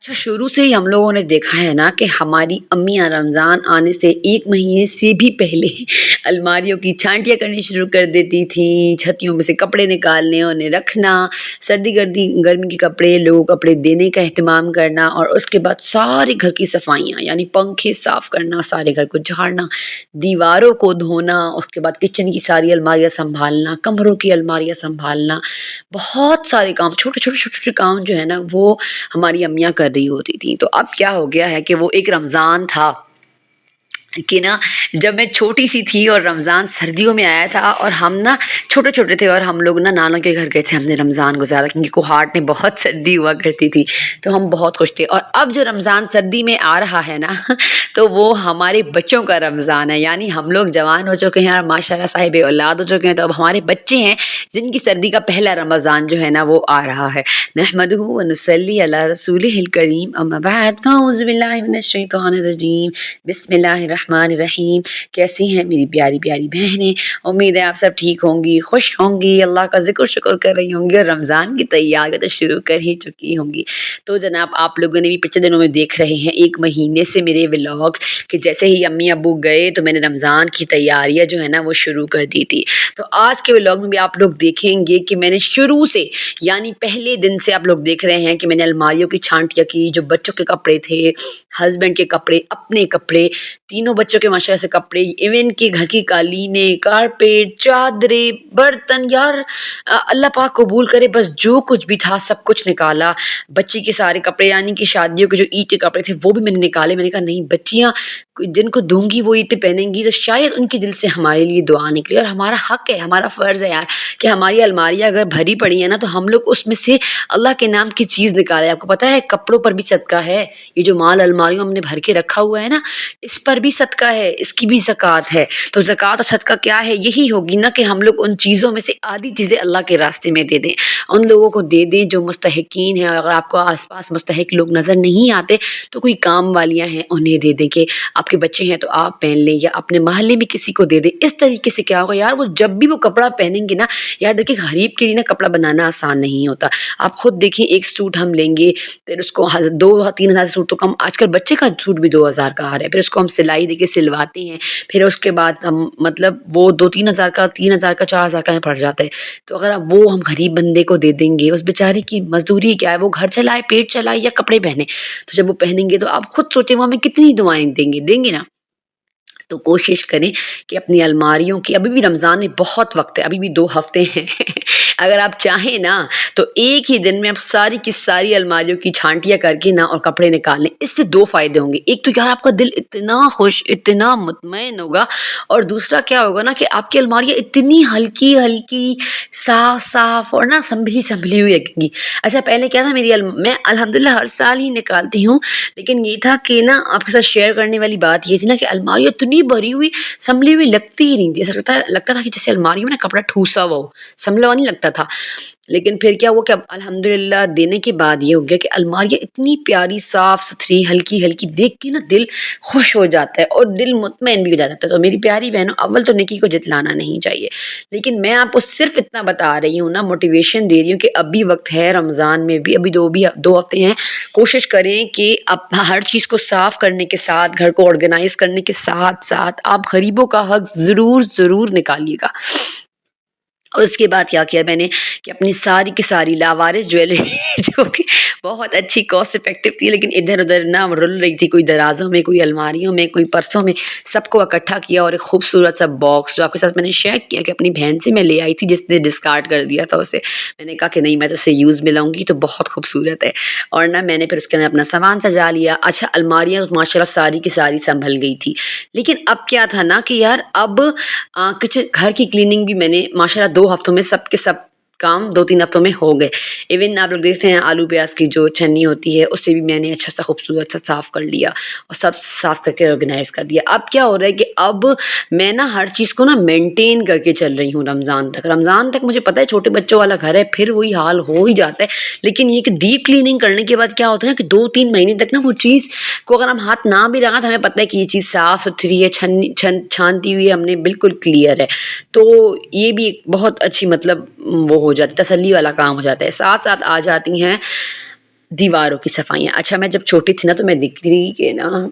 अच्छा, शुरू से ही हम लोगों ने देखा है ना कि हमारी अम्मियाँ रमज़ान आने से 1 महीने से भी पहले अलमारियों की छाँटियाँ करनी शुरू कर देती थीं, छत्तियों में से कपड़े निकालने, उन्हें रखना, सर्दी-गर्दी गर्मी के कपड़े, लोगों को कपड़े देने का एहतमाम करना और उसके बाद सारे घर की सफाइयाँ यानी पंखे साफ़ करना, सारे घर को झाड़ना, दीवारों को धोना, उसके बाद किचन की सारी अलमारियाँ सँभालना, कमरों की अलमारियाँ सँभालना, बहुत सारे काम छोटे-छोटे, छोटे-छोटे काम जो है ना वो हमारी अम्मियाँ कर रही होती थीं। तो अब क्या हो गया है कि वो एक रमज़ान था कि ना जब मैं छोटी-सी थी और रमज़ान सर्दियों में आया था और हम ना छोटे-छोटे थे और हम लोग ना नानों के घर गए थे, हमने रमज़ान गुज़ारा क्योंकि कोहाट में बहुत सर्दी हुआ करती थी, तो हम बहुत खुश थे। और अब जो रमज़ान सर्दी में आ रहा है ना तो वो हमारे बच्चों का रमज़ान है, यानी हम लोग जवान हो चुके हैं और माशाअल्लाह साहिब-ए-औलाद हो चुके हैं, तो अब हमारे बच्चे हैं जिनकी सर्दी का पहला रमज़ान जो है ना वो आ रहा है। नहमदुहु व नुसल्ली अला रसूलिहिल करीम, अम्मा बाद, फ़अऊज़ु बिल्लाहि मिनश शैतानिर रजीम, बिस्मिल्लाहिर्रहमानिर्रहीम। कैसी हैं मेरी प्यारी-प्यारी बहनें? उम्मीद है आप सब ठीक होंगी, खुश होंगी, अल्लाह का ज़िक्र शुक्र कर रही होंगी और रमज़ान की तैयारियाँ तो शुरू कर ही चुकी होंगी। तो जनाब आप लोगों ने भी पिछले दिनों में देख रहे हैं 1 महीने से मेरे व्लॉग्स कि जैसे ही अम्मी-अब्बू गए तो मैंने रमज़ान की तैयारियाँ जो है ना वो शुरू कर दी थी। तो आज के व्लॉग में भी आप लोग देखेंगे कि मैंने शुरू से यानी पहले दिन से आप लोग देख रहे हैं कि मैंने अलमारियों की छाँटियाँ की, जो बच्चों के कपड़े थे, हस्बैंड के कपड़े, अपने कपड़े, तीनों बच्चों के माशाअल्लाह से कपड़े, इवन कि घर की कालीनें, कारपेट, चादरें, बर्तन यार अल्लाह पाक कबूल करे बस जो कुछ भी था सब कुछ निकाला। बच्ची के सारे कपड़े यानी कि शादियों के जो ईद के कपड़े थे वो भी मैंने निकाले। मैंने कहा नहीं बच्चियाँ जिनको दूँगी वो ईद पे पहनेंगी तो शायद उनके दिल से हमारे लिए दुआ निकले और हमारा हक है, हमारा फ़र्ज़ है यार कि हमारी अलमारियाँ अगर भरी पड़ी हैं ना तो हम लोग उसमें से अल्लाह के नाम की चीज़ निकालें। आपको पता है कपड़ों पर भी सदका है। ये जो माल अलमारियों में हमने भर के रखा हुआ है ना, इस पर भी सदका है, इसकी भी ज़कात है। तो ज़कात और सदका क्या है? यही होगी ना कि हम लोग उन चीज़ों में से आधी चीज़ें अल्लाह के रास्ते में दे दें। उन लोगों को दे दें जो मुस्तहिकीन हैं। अगर आपको आस-पास मुस्तहिक लोग नज़र नहीं आते तो कोई काम वालियाँ हैं उन्हें दे दें कि आपके बच्चे हैं तो आप पहन लें या अपने मोहल्ले में किसी को दे दें। इस तरीके से क्या होगा यार वो जब भी वो कपड़ा पहनेंगे ना यार देखिए गरीब के लिए ना कपड़ा बनाना आसान नहीं होता। आप खुद देखिए एक सूट हम लेंगे फिर उसको 2-3 हज़ार सूट तो कम आजकल बच्चे का सूट भी 2,000 का आ रहा है। फिर उसको हम सिलाई देके सिलवाते हैं। फिर उसके बाद हम मतलब वो 2-3 हज़ार का 3,000 का 4,000 का पड़ जाता है। तो अगर आप वो हम गरीब बंदे को दे देंगे, उस बेचारे की मज़दूरी क्या है, वो घर चलाए, पेट चलाए या कपड़े पहने। तो जब वो पहनेंगे तो आप खुद सोचें वो हमें कितनी दुआएँ देंगे, देंगे ना? तो कोशिश करें कि अपनी अलमारियों की अभी भी रमज़ान में बहुत वक़्त है, अभी भी 2 हफ़्ते हैं। अगर आप चाहें ना तो एक ही दिन में आप सारी की सारी अलमारियों की छाँटियाँ करके ना और कपड़े निकाल लें। इससे 2 फ़ायदे होंगे। एक तो यार आपका दिल इतना खुश, इतना मुतमईन होगा और दूसरा क्या होगा ना कि आपकी अलमारियाँ इतनी हल्की-हल्की, साफ़-साफ़ और ना सँभली-सँभली हुई लगेंगी। अच्छा पहले क्या था मैं अल्हम्दुलिल्लाह हर साल ही निकालती हूँ, लेकिन ये था कि ना आपके साथ शेयर करने वाली बात ये थी ना कि अलमारियाँ इतनी भरी हुई, सँभली हुई लगती ही नहीं थी। ऐसा लगता था कि जैसे अलमारी में ना कपड़ा ठूसा हुआ हो, सँभला हुआ नहीं लगता था। लेकिन फिर क्या हुआ कि अब अल्हम्दुलिल्लाह देने के बाद ये हो गया कि अलमारियाँ इतनी प्यारी, साफ़-सुथरी, हल्की-हल्की देख के ना दिल खुश हो जाता है और दिल मुतमईन भी हो जाता है। तो मेरी प्यारी बहनों अव्वल तो नेकी को जितलाना नहीं चाहिए। लेकिन मैं आपको सिर्फ़ इतना बता रही हूँ ना मोटिवेशन दे रही हूँ कि अभी वक़्त है रमज़ान में भी अभी 2 हफ़्ते हैं। कोशिश करें कि आप हर चीज़ को साफ़ करने के साथ, घर को ऑर्गेनाइज़ करने के साथ-साथ आप गरीबों का हक ज़रूर निकालिएगा। और उसके बाद क्या किया मैंने कि अपनी सारी की सारी लावारिस ज्वेलरी जो कि बहुत अच्छी कॉस्ट इफ़ेक्टिव थी लेकिन इधर-उधर ना रुल रही थी, कोई दराज़ों में, कोई अलमारियों में, कोई पर्सों में, सबको इकट्ठा किया और एक खूबसूरत सा बॉक्स जो आपके साथ मैंने शेयर किया कि अपनी बहन से मैं ले आई थी जिसने डिस्कार्ड कर दिया था उसे। मैंने कहा कि नहीं मैं तो उसे यूज़ में लाऊँगी तो बहुत खूबसूरत है और ना मैंने फिर उसके अंदर अपना सामान सजा लिया। अच्छा अलमारियाँ तो माशाल्लाह सारी की सारी सँभल गई थी। लेकिन अब क्या था ना कि यार अब किचन घर की क्लीनिंग भी मैंने माशाल्लाह 2 हफ्तों में सब के सब काम 2-3 हफ्तों में हो गए। इवन आप लोग देखते हैं आलू प्याज़ की जो छन्नी होती है उससे भी मैंने अच्छा-सा खूबसूरत सा साफ़ कर लिया और सब साफ़ करके ऑर्गेनाइज़ कर दिया। अब क्या हो रहा है कि अब मैं ना हर चीज़ को ना मेंटेन करके चल रही हूँ रमज़ान तक। रमज़ान तक मुझे पता है छोटे बच्चों वाला घर है फिर वही हाल हो ही जाता है। लेकिन ये कि डीप क्लीनिंग करने के बाद क्या होता है ना कि 2-3 महीने तक ना वो चीज़ को अगर हम हाथ ना भी लगाएँ तो हमें पता है कि ये चीज़ साफ़-सुथरी है, छानती हुई है हमने बिल्कुल क्लियर है। तो ये भी एक बहुत अच्छी मतलब वो हो जाती है, तसल्ली वाला काम हो जाता है। साथ-साथ आ जाती हैं दीवारों की सफाइयाँ। अच्छा, मैं जब छोटी थी ना तो मैं देखती थी कि ना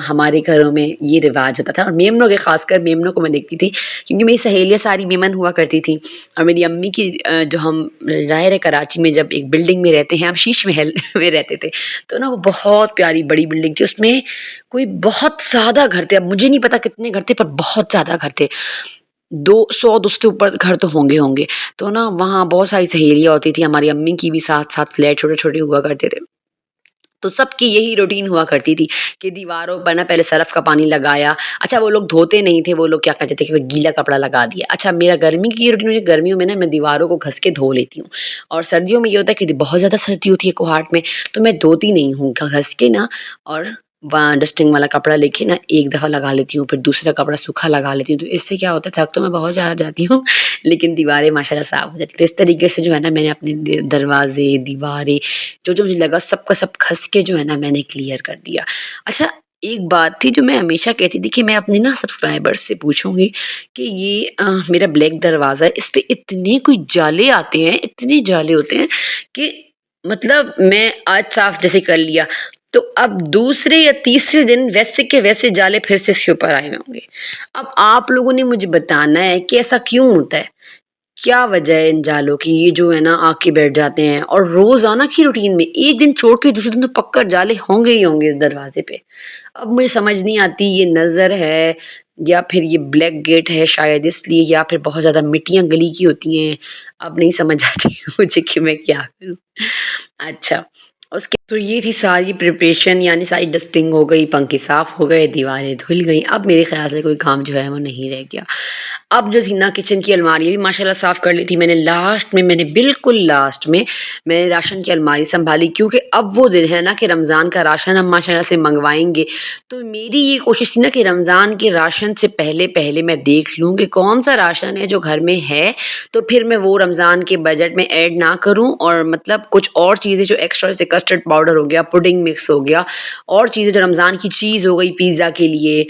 हमारे घरों में ये रिवाज होता था और मेमनों के, खासकर मेमनों को मैं देखती थी क्योंकि मेरी सहेलियाँ सारी मेमन हुआ करती थी। और मेरी अम्मी की जो हम ज़ाहिर है कराची में जब एक बिल्डिंग में रहते हैं, हम शीश महल में रहते थे, तो ना वो बहुत प्यारी बड़ी बिल्डिंग थी, उसमें कोई बहुत ज़्यादा घर थे, अब मुझे नहीं पता कितने घर थे पर बहुत ज़्यादा घर थे। 200 उससे ऊपर घर तो होंगे। तो ना वहाँ बहुत सारी सहेलियाँ होती थी, हमारी अम्मी की भी साथ-साथ फ्लैट छोटे-छोटे हुआ करते थे। तो सबकी यही रूटीन हुआ करती थी कि दीवारों पर ना पहले सरफ़ का पानी लगाया। अच्छा, वो लोग धोते नहीं थे, वो लोग क्या करते थे कि वो गीला कपड़ा लगा दिया। अच्छा, मेरा गर्मी की रूटीन, मुझे गर्मियों में ना मैं दीवारों को घस के धो लेती हूँ और सर्दियों में ये होता है कि बहुत ज़्यादा सर्दी होती है कोहाट में, तो मैं धोती नहीं हूँ, घस के ना और वहाँ डस्टिंग वाला कपड़ा लेके ना एक दफ़ा लगा लेती हूँ, फिर दूसरा कपड़ा सूखा लगा लेती हूँ। तो इससे क्या होता है, थक तो मैं बहुत ज़्यादा जाती हूँ लेकिन दीवारें माशाल्लाह साफ़ हो जाती हैं। तो इस तरीके से जो है ना मैंने अपने दरवाज़े, दीवारें, जो-जो मुझे लगा सब का सब घस के जो है ना मैंने क्लियर कर दिया। अच्छा, एक बात थी जो मैं हमेशा कहती थी कि मैं अपने ना सब्सक्राइबर्स से पूछूँगी कि ये मेरा ब्लैक दरवाज़ा है, इस पे इतने कोई जाले आते हैं, इतने जाले होते हैं कि मतलब मैं आज साफ़ जैसे कर लिया, तो अब दूसरे या तीसरे दिन वैसे के वैसे जाले फिर से इसके ऊपर आए हुए होंगे। अब आप लोगों ने मुझे बताना है कि ऐसा क्यों होता है? क्या वजह है इन जालों की? ये जो है ना आके बैठ जाते हैं और रोज़ाना की रूटीन में एक दिन छोड़ के दूसरे दिन तो पक्का जाले होंगे ही होंगे इस दरवाज़े पे। अब मुझे समझ नहीं आती, ये नज़र है या फिर ये ब्लैक गेट है शायद इसलिए, या फिर बहुत ज़्यादा मिट्टियाँ गली की होती हैं। अब नहीं समझ आती मुझे कि मैं क्या करूँ? अच्छा, उसके तो ये थी सारी प्रिपरेशन, यानी सारी डस्टिंग हो गई, पंखे साफ़ हो गए, दीवारें धुल गईं। अब मेरे ख़्याल से कोई काम जो है वो नहीं रह गया। अब जो थी ना किचन की अलमारी भी माशाल्लाह साफ़ कर ली थी मैंने, लास्ट में मैंने बिल्कुल लास्ट में मैंने राशन की अलमारी सँभाली क्योंकि अब वो दिन है ना कि रमज़ान का राशन हम माशाल्लाह से मँगवाएँगे। तो मेरी ये कोशिश थी ना कि रमज़ान के राशन से पहले-पहले मैं देख लूँ कि कौन-सा राशन है जो घर में है, तो फिर मैं वो रमज़ान के बजट में ऐड ना करूँ और मतलब कुछ और चीज़ें जो एक्स्ट्रा, जैसे कस्टर्ड पाउडर हो गया, पुडिंग मिक्स हो गया, और चीज़ें जो रमज़ान की चीज़ हो गई पिज़्ज़ा के लिए,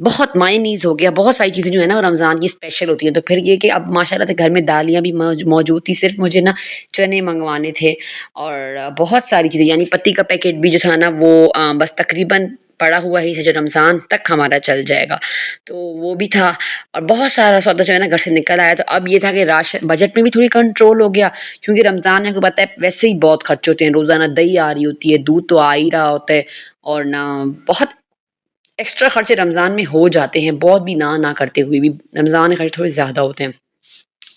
बहुत मायोनीज़ हो गया, बहुत सारी चीज़ें जो है ना वो रमज़ान की स्पेशल होती हैं। तो फिर ये कि अब माशाल्लाह से घर में दालियाँ भी मौजूद थी, सिर्फ़ मुझे ना चने मँगवाने थे और बहुत सारी चीज़ें, यानी पत्ती का पैकेट भी जो था ना वो बस तकरीबन पड़ा हुआ ही है जो रमज़ान तक हमारा चल जाएगा। तो वो भी था और बहुत सारा सौदा जो है ना घर से निकल आया। तो अब ये था कि बजट में भी थोड़ी कंट्रोल हो गया क्योंकि रमज़ान में आपको पता है वैसे ही बहुत खर्च होते हैं। रोज़ाना दही आ रही होती है, दूध तो आ ही रहा होता है और ना बहुत एक्स्ट्रा खर्चे रमज़ान में हो जाते हैं, बहुत भी ना करते हुए भी रमज़ान के खर्च थोड़े ज़्यादा होते हैं।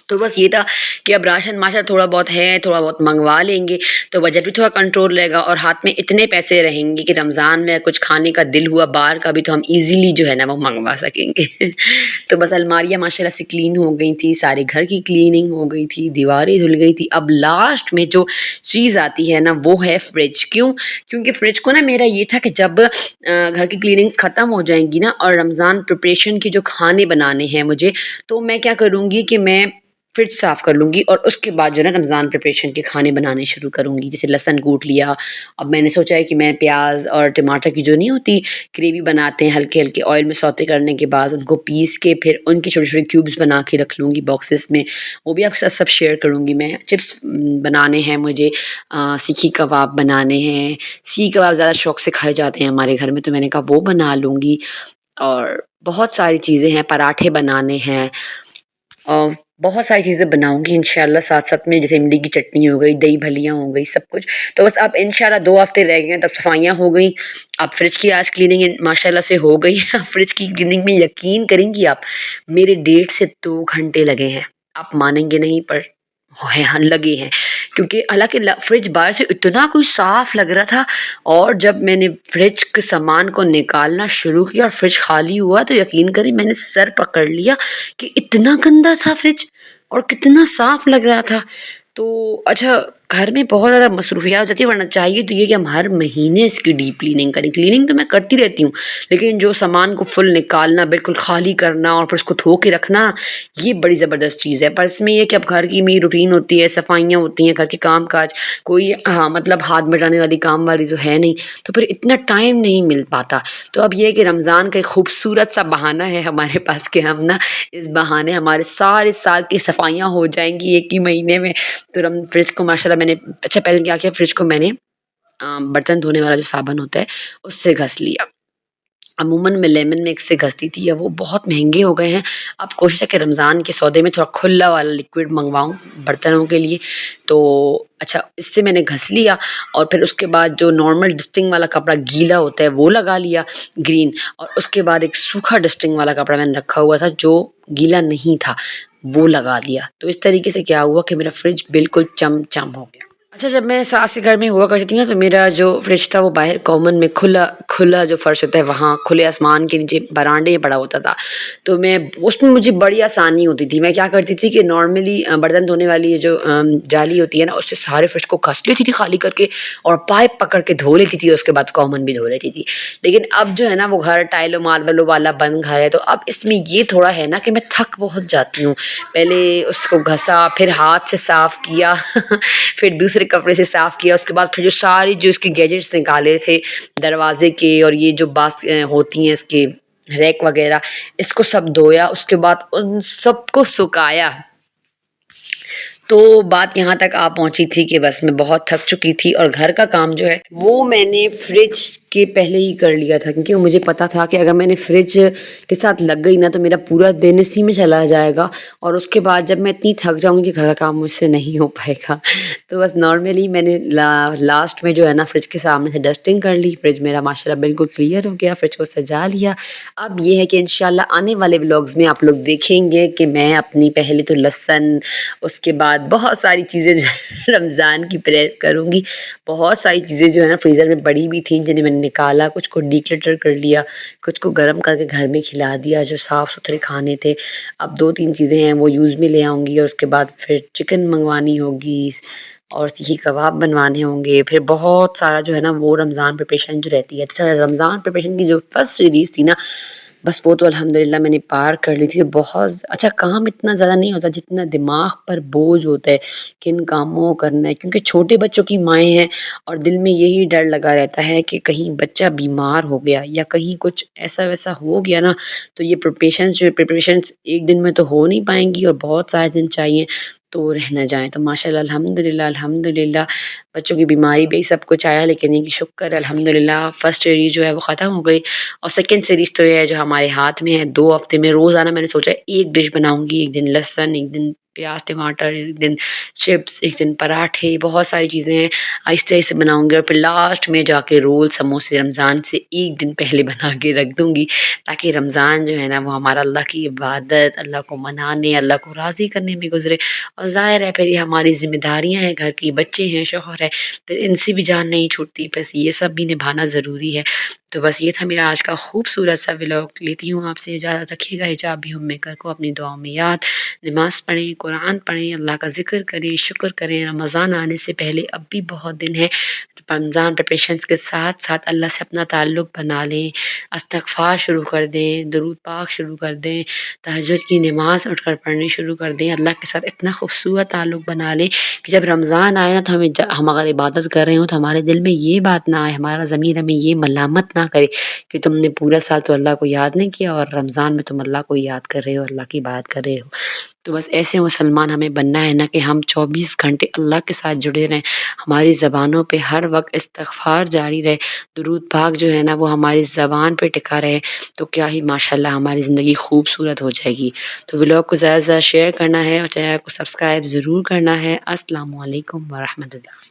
तो बस ये था कि अब राशन माशा थोड़ा बहुत है, थोड़ा बहुत मँगवा लेंगे, तो बजट भी थोड़ा कंट्रोल रहेगा और हाथ में इतने पैसे रहेंगे कि रमज़ान में कुछ खाने का दिल हुआ बाहर का भी तो हम ईज़िली जो है ना वो मँगवा सकेंगे। तो बस अलमारियाँ माशाल्लाह से क्लीन हो गई थी, सारे घर की क्लीनिंग हो गई थी, दीवारें धुल गई थी। अब लास्ट में जो चीज़ आती है ना वो है फ्रिज। क्यों? क्योंकि फ्रिज को ना मेरा ये था कि जब घर की क्लीनिंग्स ख़त्म हो जाएँगी ना और रमज़ान प्रिपरेशन के जो खाने बनाने हैं मुझे, तो मैं क्या करूँगी कि मैं फ्रिज साफ़ कर लूँगी और उसके बाद जो है ना रमज़ान प्रिपरेशन के खाने बनाने शुरू करूँगी। जैसे लहसुन कूट लिया, अब मैंने सोचा है कि मैं प्याज़ और टमाटर की जो नहीं होती ग्रेवी बनाते हैं हल्के-हल्के ऑयल में सौते करने के बाद उनको पीस के फिर उनके छोटे-छोटे क्यूब्स बना के रख लूँगी बॉक्सेस में। वो भी आपके साथ सब शेयर करूँगी मैं। चिप्स बनाने हैं मुझे, सीखी कबाब बनाने हैं। सीखी कबाब ज़्यादा शौक से खाए जाते हैं हमारे घर में, तो मैंने कहा वो बना लूँगी और बहुत सारी चीज़ें हैं, पराठे बनाने हैं। बहुत सारी चीज़ें बनाऊँगी इंशाल्लाह साथ-साथ में, जैसे इमली की चटनी हो गई, दही भल्लियाँ हो गई, सब कुछ। तो बस अब इंशाल्लाह 2 हफ़्ते रह गए हैं, तब सफाइयाँ हो गई। अब फ्रिज की आज क्लीनिंग माशाल्लाह से हो गई। फ्रिज की क्लीनिंग में यकीन करेंगी आप, मेरे 1.5 से 2 घंटे लगे हैं। आप मानेंगे नहीं पर हैं, हाँ, लगे हैं। क्योंकि हालाँकि फ्रिज बाहर से इतना कोई साफ़ लग रहा था और जब मैंने फ्रिज के सामान को निकालना शुरू किया और फ्रिज खाली हुआ तो यकीन करिए मैंने सर पकड़ लिया कि इतना गंदा था फ्रिज और कितना साफ लग रहा था। तो अच्छा, घर में बहुत ज़्यादा मसरूफ़ियत हो जाती है, वरना चाहिए तो ये कि हम हर महीने इसकी डीप क्लीनिंग करें। क्लीनिंग तो मैं करती रहती हूँ, लेकिन जो सामान को फुल निकालना, बिल्कुल खाली करना और फिर उसको धो के रखना, ये बड़ी ज़बरदस्त चीज़ है। पर इसमें ये है कि अब घर की मेरी रूटीन होती है, सफाइयाँ होती हैं, घर के काम-काज, कोई हाँ, मतलब हाथ बटाने वाली काम वाली तो है नहीं, तो फिर इतना टाइम नहीं मिल पाता। तो अब ये है कि रमज़ान का एक खूबसूरत सा बहाना है हमारे पास कि हम ना इस बहाने हमारे सारे साल की सफाइयाँ हो जाएँगी एक ही महीने में। तो रम फ्रिज को माशाल्लाह मैंने, अच्छा पहले क्या किया, फ्रिज को मैंने बर्तन धोने वाला जो साबुन होता है उससे घस लिया। अमूमन मैं लेमन मिक्स से घसती थी, अब वो बहुत महँगे हो गए हैं। अब कोशिश है कि रमज़ान के सौदे में थोड़ा खुला वाला लिक्विड मँगवाऊँ बर्तनों के लिए। तो अच्छा, इससे मैंने घस लिया और फिर उसके बाद जो नॉर्मल डस्टिंग वाला कपड़ा गीला होता है वो लगा लिया ग्रीन, और उसके बाद एक सूखा डस्टिंग वाला कपड़ा मैंने रखा हुआ था जो गीला नहीं था, वो लगा दिया। तो इस तरीके से क्या हुआ कि मेरा फ्रिज बिल्कुल चम-चम हो गया। अच्छा, जब मैं सास के घर में हुआ करती थी ना, तो मेरा जो फ्रिज था वो बाहर कॉमन में खुला खुला जो फर्श होता है वहाँ खुले आसमान के नीचे बरामदे में पड़ा होता था। तो मैं उसमें मुझे बड़ी आसानी होती थी। मैं क्या करती थी कि नॉर्मली बर्तन धोने वाली ये जो जाली होती है ना, उससे सारे फ्रिज को कस लेती थी खाली करके और पाइप पकड़ के धो लेती थी, उसके बाद कॉमन भी धो लेती थी। लेकिन अब जो है ना वो घर टाइलों मार्बलों वाला बन घर है, तो अब इसमें ये थोड़ा है ना कि मैं थक बहुत जाती हूँ। पहले उसको घसा, फिर हाथ से साफ़ किया फिर दूसरे कपड़े से साफ़ किया, उसके बाद फिर जो इसके गैजेट्स निकाले थे दरवाज़े के, और ये जो होती हैं इसके रैक वगैरह, इसको सब धोया, उसके बाद उन सबको सुखाया। तो बात यहाँ तक आ पहुँची थी कि बस मैं बहुत थक चुकी थी और घर का काम जो है वो मैंने फ्रिज के पहले ही कर लिया था, क्योंकि मुझे पता था कि अगर मैंने फ्रिज के साथ लग गई ना तो मेरा पूरा दिन इसी में चला जाएगा, और उसके बाद जब मैं इतनी थक जाऊँगी कि घर का काम मुझसे नहीं हो पाएगा। तो बस नॉर्मली मैंने लास्ट में जो है ना फ्रिज के सामने से डस्टिंग कर ली, फ्रिज मेरा माशाल्लाह बिल्कुल क्लियर हो गया, फ्रिज को सजा लिया। अब ये है कि इंशाल्लाह आने वाले व्लॉग्स में आप लोग देखेंगे कि मैं अपनी पहले तो लहसुन, उसके बाद बहुत सारी चीज़ें जो है रमज़ान की प्रेयर करूँगी। बहुत सारी चीज़ें जो है ना फ्रीज़र में पड़ी हुई थी जिन्हें मैंने निकाला, कुछ को डिक्लटर कर लिया, कुछ को गर्म करके घर में खिला दिया जो साफ़-सुथरे खाने थे। अब 2-3 चीज़ें हैं वो यूज़ में ले आऊँगी, और उसके बाद फिर चिकन मँगवानी होगी और सीख कबाब बनवाने होंगे। फिर बहुत सारा जो है ना वो रमज़ान प्रिपरेशन जो रहती है। अच्छा, रमज़ान प्रिपरेशन की जो फर्स्ट सीरीज़ थी ना, बस वो तो अल्हम्दुलिल्लाह मैंने पार कर ली थी। बहुत अच्छा, काम इतना ज़्यादा नहीं होता जितना दिमाग पर बोझ होता है, किन कामों को करना है, क्योंकि छोटे बच्चों की माएँ हैं और दिल में यही डर लगा रहता है कि कहीं बच्चा बीमार हो गया या कहीं कुछ ऐसा-वैसा हो गया ना, तो ये प्रिपरेशंस एक दिन में तो हो नहीं पाएँगी और बहुत सारे दिन चाहिए, तो रह ना जाएँ। तो माशाल्लाह अल्हम्दुलिल्लाह, अल्हम्दुलिल्लाह बच्चों की बीमारी भी सब कुछ आया, लेकिन ये कि शुक्र है अल्हम्दुलिल्लाह फर्स्ट सीरीज़ जो है वो ख़त्म हो गई, और सेकंड सीरीज़ तो ये है जो हमारे हाथ में है। 2 हफ़्ते में रोज़ाना मैंने सोचा है 1 डिश बनाऊँगी, एक दिन लहसुन, एक दिन प्याज़, टमाटर, एक दिन चिप्स, एक दिन पराठे, बहुत सारी चीज़ें हैं, आहिस्ते-आहिस्ते बनाऊँगी, और फिर लास्ट में जाके रोल, समोसे रमज़ान से 1 दिन पहले बना के रख दूँगी, ताकि रमज़ान जो है ना वो हमारा अल्लाह की इबादत, अल्लाह को मनाने, अल्लाह को राज़ी करने में गुज़रे। और ज़ाहिर है फिर ये हमारी ज़िम्मेदारियाँ हैं, घर की बच्चे हैं, शौहर है, तो इनसे भी जान नहीं छूटती, बस ये सब भी निभाना ज़रूरी है। तो बस ये था मेरा आज का खूबसूरत सा व्लॉग। लेती हूँ आपसे इजाज़त, रखिएगा हिजाब भी उम्मे कर को अपनी दुआओं में याद, नमाज़ पढ़ें, कुरान पढ़ें, अल्लाह का ज़िक्र करें, शुक्र करें। रमज़ान आने से पहले अब भी बहुत दिन है, रमज़ान प्रिपरेशंस के साथ-साथ अल्लाह से अपना ताल्लुक़ बना लें, इस्तिग़फ़ार शुरू कर दें, दुरूद पाक शुरू कर दें, तहज्जुद की नमाज़ उठकर पढ़नी शुरू कर दें। अल्लाह के साथ इतना खूबसूरत ताल्लुक़ बना लें कि जब रमज़ान आए ना तो हम अगर इबादत कर रहे हों तो हमारे दिल में ये बात ना आए, हमारा ज़मीर हमें ये मलामत ना करे कि तुमने पूरा साल तो अल्लाह को याद नहीं किया और रमज़ान में तुम अल्लाह को याद कर रहे हो, अल्लाह की बात कर रहे हो। तो बस ऐसे मुसलमान हमें बनना है ना कि हम 24 घंटे अल्लाह के साथ जुड़े रहें, हमारी ज़बानों पे हर वक़्त इस्तिग़फ़ार जारी रहे, दुरूद पाक जो है ना वो हमारी ज़बान पे टिका रहे, तो क्या ही माशाअल्लाह हमारी ज़िंदगी खूबसूरत हो जाएगी। तो व्लॉग को ज़्यादा से ज़्यादा शेयर करना है और चैनल को सब्सक्राइब ज़रूर करना है। अस्सलामु अलैकुम व रहमतुल्लाह।